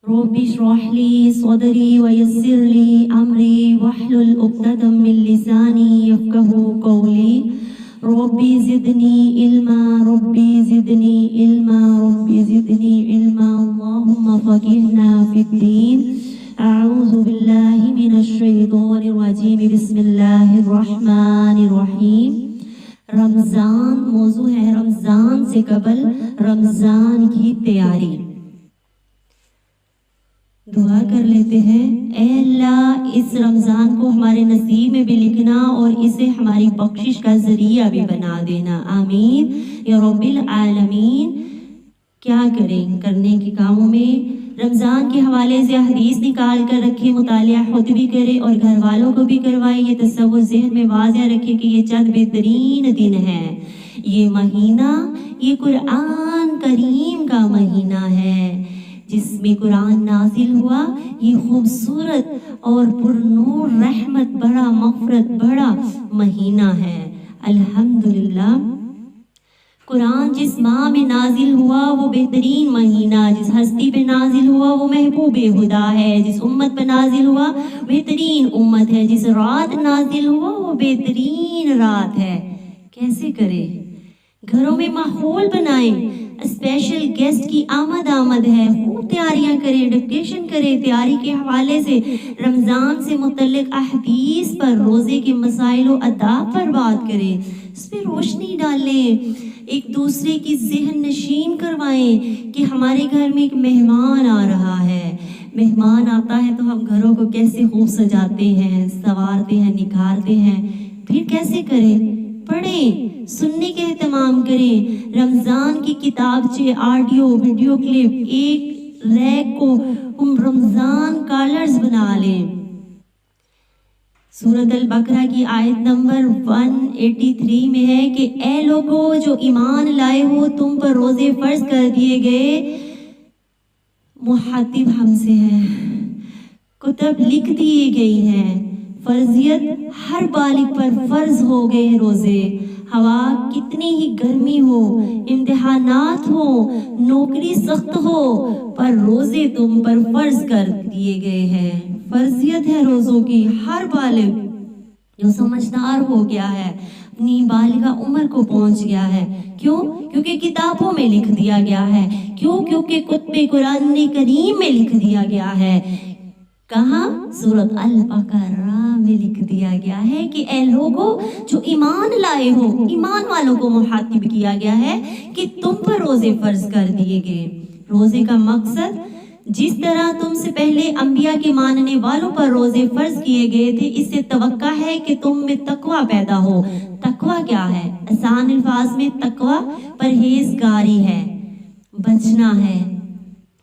رب اشرح لي صدري ويسر لي أمري واحلل عقدة من لساني يفقهوا قولي ربي زدني علما ربي زدني علما ربي زدني علما اللهم فقهنا في الدين اعوذ باللہ من الشیطان الرجیم بسم اللہ الرحمن الرحیم۔ رمضان موضوع ہے رمضان سے قبل رمضان کی تیاری۔ دعا کر لیتے ہیں، اے اللہ اس رمضان کو ہمارے نصیب میں بھی لکھنا اور اسے ہماری بخشش کا ذریعہ بھی بنا دینا، آمین یا رب العالمین۔ کیا کریں کرنے کے کاموں میں رمضان کے حوالے سے حدیث نکال کر رکھے، مطالعہ خود بھی کرے اور گھر والوں کو بھی کروائے۔ یہ تصور ذہن میں واضح رکھے کہ یہ چند بہترین دن ہے، یہ مہینہ یہ قرآن کریم کا مہینہ ہے جس میں قرآن نازل ہوا۔ یہ خوبصورت اور پرنور رحمت بڑا مغفرت بڑا مہینہ ہے، الحمدللہ۔ قرآن جس ماہ میں نازل ہوا وہ بہترین مہینہ، جس ہستی پہ نازل ہوا وہ محبوب خدا ہے، جس امت پہ نازل ہوا بہترین امت ہے، جس رات نازل ہوا وہ بہترین رات ہے۔ کیسے کرے؟ گھروں میں ماحول بنائیں، اسپیشل گیسٹ کی آمد ہے، خوب تیاریاں کریں، ڈکٹیشن کریں، تیاری کے حوالے سے رمضان سے متعلق احادیث پر، روزے کے مسائل و آداب پر بات کریں، اس پہ روشنی ڈالیں، ایک دوسرے کی ذہن نشین کروائیں کہ ہمارے گھر میں ایک مہمان آ رہا ہے۔ مہمان آتا ہے تو ہم گھروں کو کیسے خوب سجاتے ہیں، سنوارتے ہیں، نکھارتے ہیں۔ پھر کیسے کریں؟ پڑھیں، سننے کے اہتمام کریں، رمضان کی کتابچے، آڈیو ویڈیو کلپ، ایک ریک کو ہم رمضان کالرز بنا لیں۔ سورۃ البقرہ کی آیت نمبر 183 میں ہے کہ اے لوگو جو ایمان لائے ہو تم پر روزے فرض کر دیے گئے، مخاطب ہم سے ہیں، کتب لکھ دیے گئی ہیں، فرضیت ہر بالغ پر فرض ہو گئے روزے، ہوا کتنی ہی گرمی ہو، امتحانات ہو، نوکری سخت ہو، پر روزے تم پر فرض کر دیے گئے ہیں۔ فرضیت ہے روزوں کی، ہر بالغ جو سمجھدار ہو گیا ہے، اپنی بالغہ عمر کو پہنچ گیا ہے۔ کیوں؟ کیونکہ کتابوں میں لکھ دیا گیا ہے۔ کیوں؟ کیونکہ کتب قرآن کریم میں لکھ دیا گیا ہے۔ کہاں؟ سورۃ البقرہ میں لکھ دیا گیا ہے کہ اے لوگو جو ایمان لائے ہو، ایمان والوں کو مخاطب کیا گیا ہے کہ تم پر روزے فرض کر دیے گئے۔ روزے کا مقصد، جس طرح تم سے پہلے انبیاء کے ماننے والوں پر روزے فرض کیے گئے تھے، اس سے توقع ہے کہ تم میں تقوی پیدا ہو۔ تقوی کیا ہے؟ آسان الفاظ میں تقوی پرہیزگاری ہے، بچنا ہے،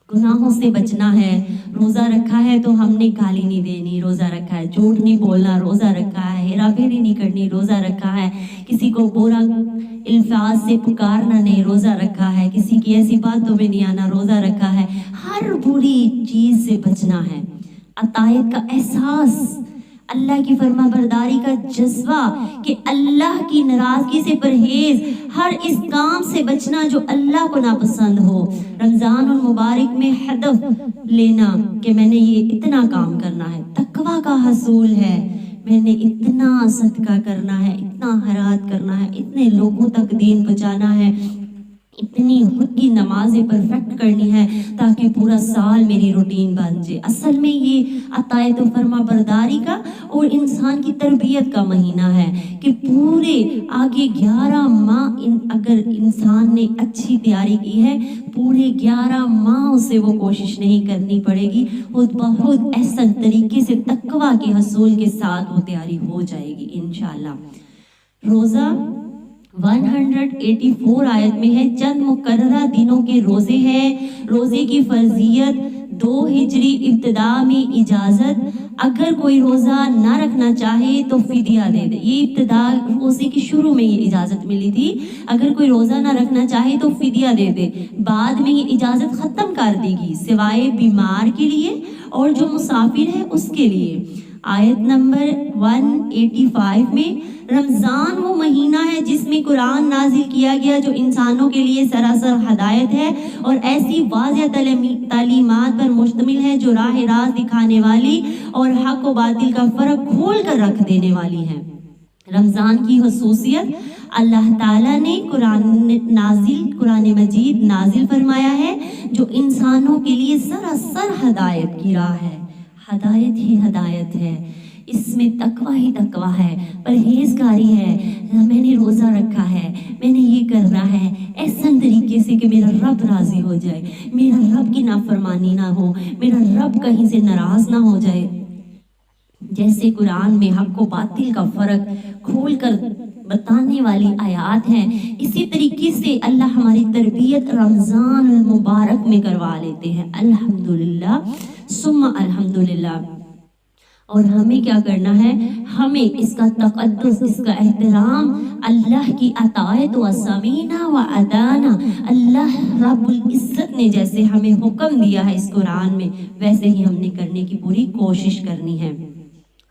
گناہوں سے بچنا ہے۔ روزہ رکھا ہے تو ہم نے گالی نہیں دینی، روزہ رکھا ہے، جھوٹ نہیں بولنا، روزہ رکھا ہے، ہیرا پھیری نہیں کرنی، روزہ رکھا ہے، کسی کو برا الفاظ سے پکارنا نہیں، روزہ رکھا ہے، کسی کی ایسی باتوں میں نہیں آنا، روزہ رکھا ہے، ہر بری چیز سے بچنا ہے۔ اطاعت کا احساس، اللہ کی فرما برداری کا جذبہ کہ اللہ کی ناراضگی سے پرہیز، ہر اس کام سے بچنا جو اللہ کو ناپسند ہو۔ رمضان المبارک میں ہدف لینا کہ میں نے یہ اتنا کام کرنا ہے، تقوی کا حصول ہے، میں نے اتنا صدقہ کرنا ہے، اتنا خیرات کرنا ہے، اتنے لوگوں تک دین پہنچانا ہے، اتنی خود کی نمازیں پرفیکٹ کرنی ہے تاکہ پورا سال میری روٹین بن جائے۔ اصل میں یہ اطاعت و فرما برداری کا اور انسان کی تربیت کا مہینہ ہے کہ پورے آگے 11 ماہ اگر انسان نے اچھی تیاری کی ہے، پورے 11 ماہ سے وہ کوشش نہیں کرنی پڑے گی، خود بخود احسن طریقے سے تقوی کے حصول کے ساتھ وہ تیاری ہو جائے گی انشاءاللہ۔ روزہ 184 آیت میں ہے، چند مقررہ دنوں کے روزے ہیں۔ روزے کی فرضیت 2 ہجری ابتدا میں اجازت، اگر کوئی روزہ نہ رکھنا چاہے تو فدیہ دے دے۔ یہ ابتدا روزے کی شروع میں یہ اجازت ملی تھی، اگر کوئی روزہ نہ رکھنا چاہے تو فدیہ دے دے۔ بعد میں یہ اجازت ختم کر دی گی، سوائے بیمار کے لیے اور جو مسافر ہے اس کے لیے۔ آیت نمبر 185 میں رمضان وہ مہینہ ہے جس میں قرآن نازل کیا گیا جو انسانوں کے لیے سراسر ہدایت ہے اور ایسی واضح تعلیمات پر مشتمل ہے جو راہ راست دکھانے والی اور حق و باطل کا فرق کھول کر رکھ دینے والی ہے۔ رمضان کی خصوصیت اللہ تعالیٰ نے قرآن مجید نازل فرمایا ہے جو انسانوں کے لیے سراسر ہدایت کی راہ ہے۔ ہدایت ہی ہدایت ہے، اس میں تقوی ہی تقوی ہے، پرہیزگاری ہے، میں نے روزہ رکھا ہے، میں نے یہ کرنا ہے ایسا طریقے سے کہ میرا رب راضی ہو جائے، میرا رب کی نافرمانی نہ ہو، میرا رب کہیں سے ناراض نہ ہو جائے۔ جیسے قرآن میں حق و باطل کا فرق کھول کر بتانے والی آیات ہیں، اسی طریقے سے اللہ ہماری تربیت رمضان المبارک میں کروا لیتے ہیں۔ الحمدللہ ثم الحمدللہ۔ اور ہمیں کیا کرنا ہے؟ ہمیں اس کا تقدس، اس کا احترام، اللہ کی اطاعت و سمینا و ادانا، اللہ رب العزت نے جیسے ہمیں حکم دیا ہے اس قرآن میں ویسے ہی ہم نے کرنے کی پوری کوشش کرنی ہے۔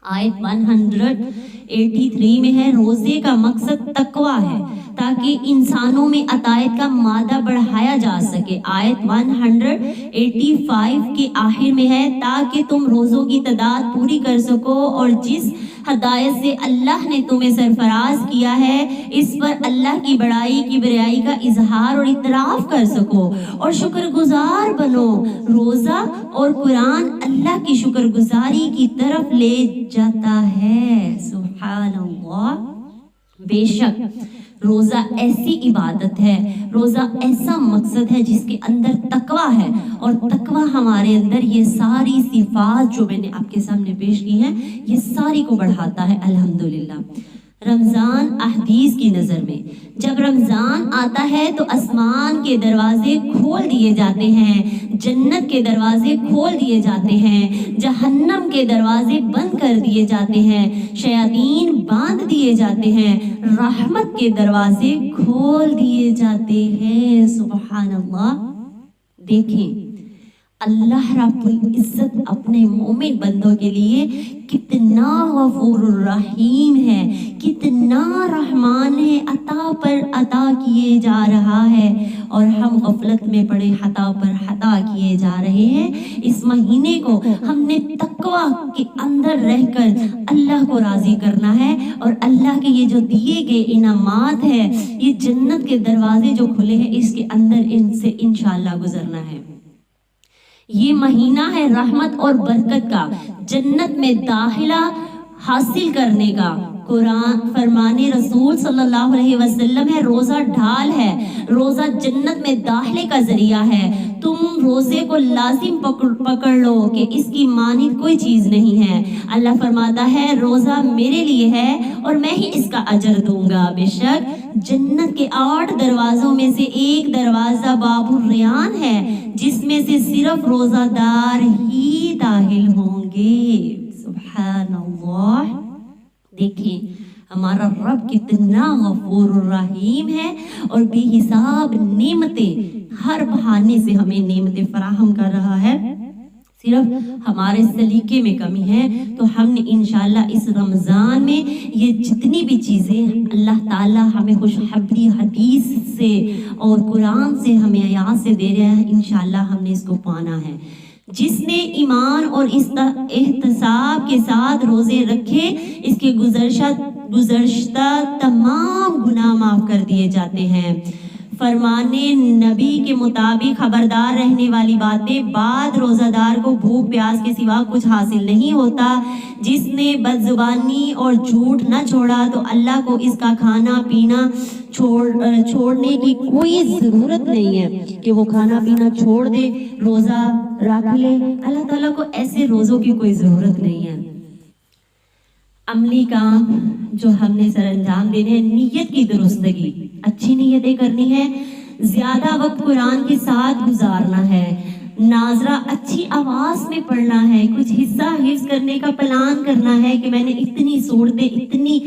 آیت 183 میں ہے روزے کا مقصد تقوی ہے تاکہ انسانوں میں اطاعت کا مادہ بڑھایا جا سکے۔ آیت 185 کے آخر میں ہے تاکہ تم روزوں کی تعداد پوری کر سکو اور جس ہدایت سے اللہ نے تمہیں سرفراز کیا ہے اس پر اللہ کی بڑائی کبریائی کا اظہار اور اعتراف کر سکو اور شکر گزار بنو۔ روزہ اور قرآن اللہ کی شکر گزاری کی طرف لے جاتا ہے۔ سبحان اللہ۔ بے شک روزہ ایسی عبادت ہے، روزہ ایسا مقصد ہے جس کے اندر تقوی ہے، اور تقوی ہمارے اندر یہ ساری صفات جو میں نے آپ کے سامنے پیش کی ہیں یہ ساری کو بڑھاتا ہے۔ الحمدللہ۔ رمضان احادیث کی نظر میں جب رمضان آتا ہے تو آسمان کے دروازے کھول دیے جاتے ہیں، جنت کے دروازے کھول دیے جاتے ہیں، جہنم کے دروازے بند کر دیے جاتے ہیں، شیاطین باندھ دیے جاتے ہیں، رحمت کے دروازے کھول دیے جاتے ہیں۔ سبحان اللہ۔ دیکھیں اللہ رب العزت اپنے مومن بندوں کے لیے کتنا غفور الرحیم ہے، کتنا رحمان ہے، عطا پر عطا کیے جا رہا ہے، اور ہم غفلت میں پڑے خطا پر خطا کیے جا رہے ہیں۔ اس مہینے کو ہم نے تقوی کے اندر رہ کر اللہ کو راضی کرنا ہے، اور اللہ کے یہ جو دیے گئے انعامات ہیں، یہ جنت کے دروازے جو کھلے ہیں اس کے اندر ان سے انشاءاللہ گزرنا ہے۔ یہ مہینہ ہے رحمت اور برکت کا، جنت میں داخلہ حاصل کرنے کا۔ قرآن فرمان رسول صلی اللہ علیہ وسلم ہے روزہ ڈھال ہے، روزہ جنت میں داخلے کا ذریعہ ہے۔ تم روزے کو لازم پکڑ لو کہ اس کی مانند کوئی چیز نہیں ہے۔ اللہ فرماتا ہے روزہ میرے لیے ہے اور میں ہی اس کا اجر دوں گا۔ بے شک جنت کے 8 دروازوں میں سے ایک دروازہ باب الریان ہے جس میں سے صرف روزہ دار ہی داخل ہوں گے۔ سبحان اللہ۔ دیکھیں ہمارا رب کتنا غفور الرحیم ہے اور بے حساب نعمتیں، ہر بہانے سے ہمیں نعمتیں فراہم کر رہا ہے، صرف ہمارے سلیقے میں کمی ہے۔ تو ہم نے انشاءاللہ اس رمضان میں یہ جتنی بھی چیزیں اللہ تعالیٰ ہمیں خوشخبری حدیث سے اور قرآن سے ہمیں آیات سے دے رہے ہیں، انشاءاللہ ہم نے اس کو پانا ہے۔ جس نے ایمان اور احتساب کے ساتھ روزے رکھے اس کے گزشتہ تمام گناہ معاف کر دیے جاتے ہیں۔ فرمان نبی کے مطابق خبردار رہنے والی باتیں بعد روزہ دار کو بھوک پیاس کے سوا کچھ حاصل نہیں ہوتا۔ جس نے بدزبانی اور جھوٹ نہ چھوڑا تو اللہ کو اس کا کھانا پینا چھوڑنے کی کوئی ضرورت نہیں ہے کہ وہ کھانا پینا چھوڑ دے، روزہ رکھ لے۔ اللہ تعالیٰ کو ایسے روزوں کی کوئی ضرورت نہیں ہے۔ عملی کام جو ہم نے سر انجام دینے ہیں، نیت کی درستگی، اچھی نیتیں کرنی ہے، زیادہ وقت قرآن کے ساتھ گزارنا ہے، ناظرہ اچھی آواز میں پڑھنا ہے، کچھ حصہ حفظ کرنے کا پلان کرنا ہے کہ میں نے اتنی صورتیں اتنی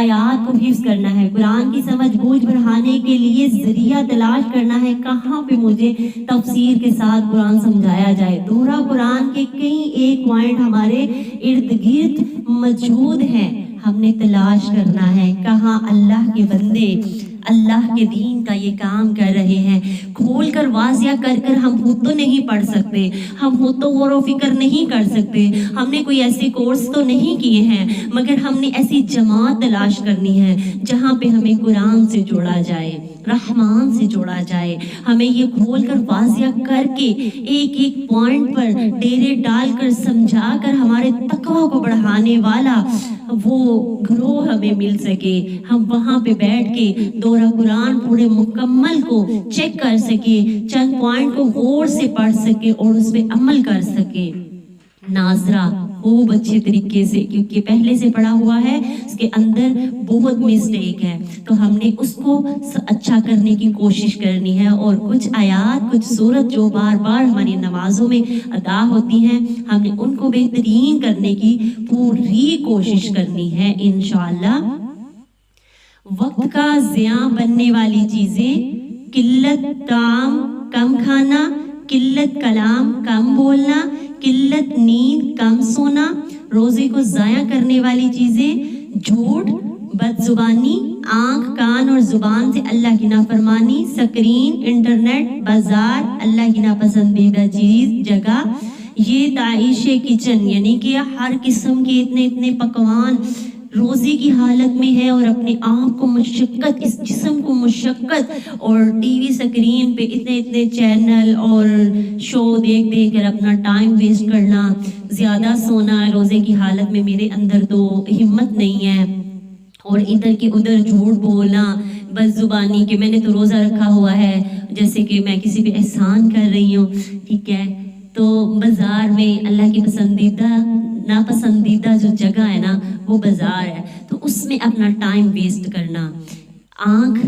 آیات کو حفظ کرنا ہے، قرآن کی سمجھ بوجھ بڑھانے کے لیے ذریعہ تلاش کرنا ہے کہاں پہ مجھے تفسیر کے ساتھ قرآن سمجھایا جائے۔ دورہ قرآن کے کئی ایک پوائنٹ ہمارے ارد گرد موجود ہیں. ہم نے تلاش کرنا ہے کہاں اللہ کے بندے اللہ کے دین کا یہ کام کر رہے ہیں. کھول کر واضح کر کر ہم خود تو نہیں پڑھ سکتے, ہم خود تو غور و فکر نہیں کر سکتے, ہم نے کوئی ایسے کورس تو نہیں کیے ہیں, مگر ہم نے ایسی جماعت تلاش کرنی ہے جہاں پہ ہمیں قرآن سے جوڑا جائے, رحمان سے جوڑا جائے. ہمیں یہ کھول کر واضح کر کے ایک ایک پوائنٹ پر ڈیرے ڈال کر سمجھا کر ہمارے تقویٰ کو بڑھانے والا وہ گروہ ہمیں مل سکے. ہم وہاں پہ بیٹھ کے دورہ قرآن پورے مکمل کو چیک کر سکے, چند پوائنٹ کو غور سے پڑھ سکے اور اس پہ عمل کر سکے. ناظرہ خوب اچھے طریقے سے, کیونکہ پہلے سے پڑھا ہوا ہے, اس کے اندر بہت مسٹیک ہے, تو ہم نے اس کو اچھا کرنے کی کوشش کرنی ہے. اور کچھ آیات, کچھ سورت جو بار بار ہماری نمازوں میں ادا ہوتی ہیں, ہم نے ان کو بہترین کرنے کی پوری کوشش کرنی ہے انشاءاللہ. وقت کا ضیاع بننے والی چیزیں: قلت طعام کم کھانا, قلت کلام کم بولنا, قلت نیند کم سونا. روزے کو ضائع کرنے والی چیزیں: جھوٹ, بد زبانی, آنکھ, کان اور زبان سے اللہ کی نافرمانی, سکرین, انٹرنیٹ, بازار, اللہ کی ناپسندیدہ چیز, جگہ. یہ تعیش کچن یعنی کہ ہر قسم کے اتنے پکوان روزے کی حالت میں ہے, اور اپنے آپ کو مشقت, اس جسم کو مشقت, اور ٹی وی سکرین پہ اتنے چینل اور شو دیکھ کر اپنا ٹائم ویسٹ کرنا, زیادہ سونا روزے کی حالت میں میرے اندر تو ہمت نہیں ہے, اور ادھر کے ادھر جھوٹ بولنا, بد زبانی کہ میں نے تو روزہ رکھا ہوا ہے جیسے کہ میں کسی پہ احسان کر رہی ہوں, ٹھیک ہے. تو بازار میں اللہ کی ناپسندیدہ جو جگہ ہے نا وہ بازار ہے, تو اس میں اپنا ٹائم ویسٹ کرنا. آنکھ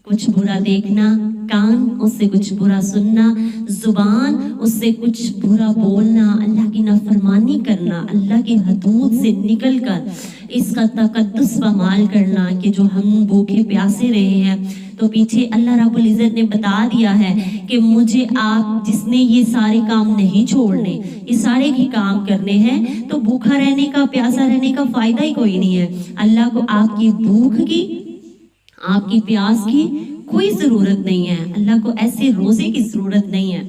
کچھ برا دیکھنا, کان اس سے کچھ برا سننا, زبان اس سے کچھ برا بولنا, اللہ کی نافرمانی کرنا, اللہ کی حدود سے نکل کر اس کا تقدس پامال کرنا کہ جو ہم بھوکے پیاسے رہے ہیں تو پیچھے اللہ رب العزت نے بتا دیا ہے کہ مجھے آپ جس نے یہ سارے کام نہیں چھوڑنے, یہ سارے ہی کام کرنے ہیں, تو بھوکا رہنے کا, پیاسا رہنے کا فائدہ ہی کوئی نہیں ہے. اللہ کو آپ کی بھوک کی, آپ کی پیاس کی کوئی ضرورت نہیں ہے, اللہ کو ایسے روزے کی ضرورت نہیں ہے,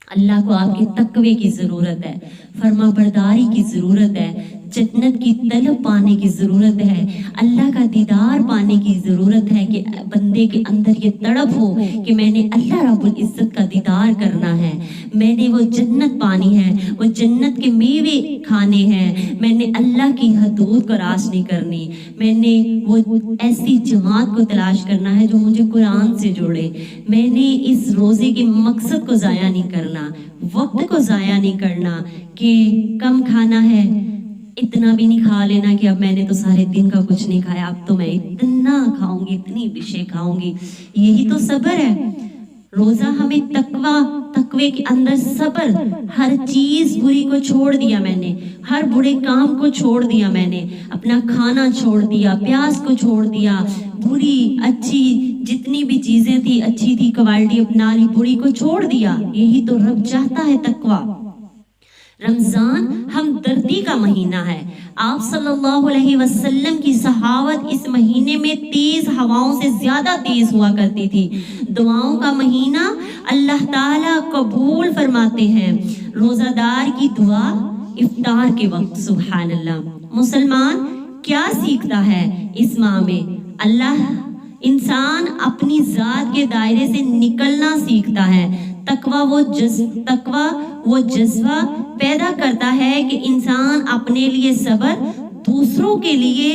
اللہ کو آپ کے تقوی کی ضرورت ہے, فرما برداری کی ضرورت ہے, جنت کی طلب پانے کی ضرورت ہے, اللہ کا دیدار پانے کی ضرورت ہے کہ بندے کے اندر یہ تڑپ ہو کہ میں نے اللہ رب العزت کا دیدار کرنا ہے, میں نے وہ جنت پانی ہے, وہ جنت کے میوے کھانے ہیں, میں نے اللہ کی حدود کو راس نہیں کرنی, میں نے وہ ایسی جماعت کو تلاش کرنا ہے جو مجھے قرآن سے جوڑے, میں نے اس روزے کے مقصد کو ضائع نہیں کرنا, وقت کو ضائع نہیں کرنا کہ کم کھانا ہے, اتنا بھی نہیں کھا لینا کہ اب میں نے تو سارے دن کا کچھ نہیں کھایا, اب تو میں اتنا کھاؤں گی, اتنی ڈشیں کھاؤں گی. یہی تو صبر ہے. روزہ ہمیں تقوی کے اندر صبر, ہر چیز بری کو چھوڑ دیا میں نے, ہر برے کام کو چھوڑ دیا میں نے, اپنا کھانا چھوڑ دیا, پیاس کو چھوڑ دیا, بری اچھی جتنی بھی چیزیں تھی اچھی تھی کوالٹی اپنا لی, بری کو چھوڑ دیا. یہی تو رب چاہتا ہے تقوی. رمضان ہمدردی کا مہینہ ہے. آپ صلی اللہ علیہ وسلم کی صحابت اس مہینے میں تیز ہواؤں سے زیادہ تیز ہوا کرتی تھی. دعاؤں کا مہینہ اللہ تعالیٰ قبول فرماتے ہیں. روزہ دار کی دعا افطار کے وقت, سبحان اللہ. مسلمان کیا سیکھتا ہے اس ماہ میں؟ اللہ انسان اپنی ذات کے دائرے سے نکلنا سیکھتا ہے. تقوی وہ جذبہ پیدا کرتا ہے کہ انسان اپنے لیے صبر, دوسروں کے لیے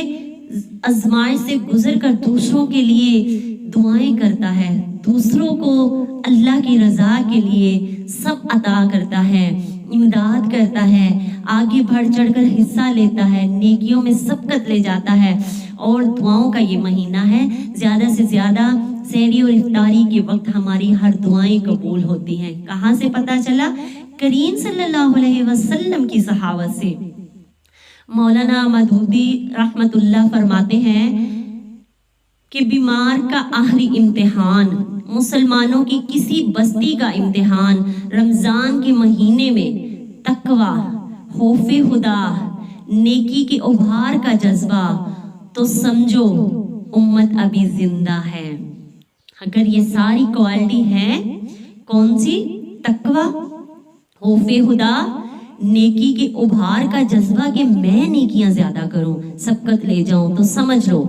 آزمائش سے گزر کر دوسروں کے لیے دعائیں کرتا ہے, دوسروں کو اللہ کی رضا کے لیے سب عطا کرتا ہے, امداد کرتا ہے, آگے بڑھ چڑھ کر حصہ لیتا ہے, نیکیوں میں سبقت لے جاتا ہے. اور دعاؤں کا یہ مہینہ ہے, زیادہ سے زیادہ سحری اور افطاری کے وقت ہماری ہر دعائیں قبول ہوتی ہیں. کہاں سے پتہ چلا؟ کریم صلی اللہ علیہ وسلم کی صحابت سے. مولانا مودودی رحمت اللہ فرماتے ہیں کہ بیمار کا آخری امتحان, مسلمانوں کی کسی بستی کا امتحان رمضان کے مہینے میں تقوی, خوف خدا, نیکی کے ابھار کا جذبہ, تو سمجھو امت ابھی زندہ ہے. اگر یہ ساری کوالٹی ہے, کون سی؟ تقویٰ, خوف خدا, نیکی کے ابھار کا جذبہ کہ میں نیکیاں زیادہ کروں, سبقت لے جاؤں, تو سمجھ لو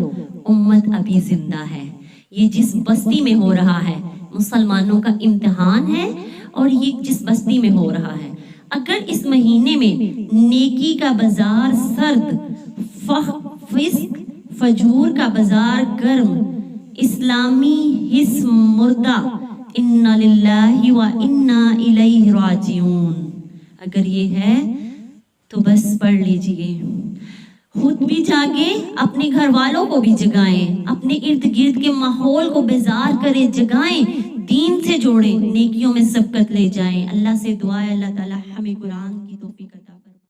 امت ابھی زندہ ہے. یہ جس بستی میں ہو رہا ہے مسلمانوں کا امتحان ہے, اور یہ جس بستی میں ہو رہا ہے, اگر اس مہینے میں نیکی کا بازار سرد, فسق فجور کا بازار گرم, اسلامی حس مردہ, انا للہ و انا الیہ راجعون, اگر یہ ہے تو بس پڑھ لیجئے, خود بھی جاگیں, اپنے گھر والوں کو بھی جگائیں, اپنے ارد گرد کے ماحول کو بیزار کریں, جگائیں, دین سے جوڑیں, نیکیوں میں سبقت لے جائیں. اللہ سے دعا ہے اللہ تعالی ہمیں قرآن کی توفیق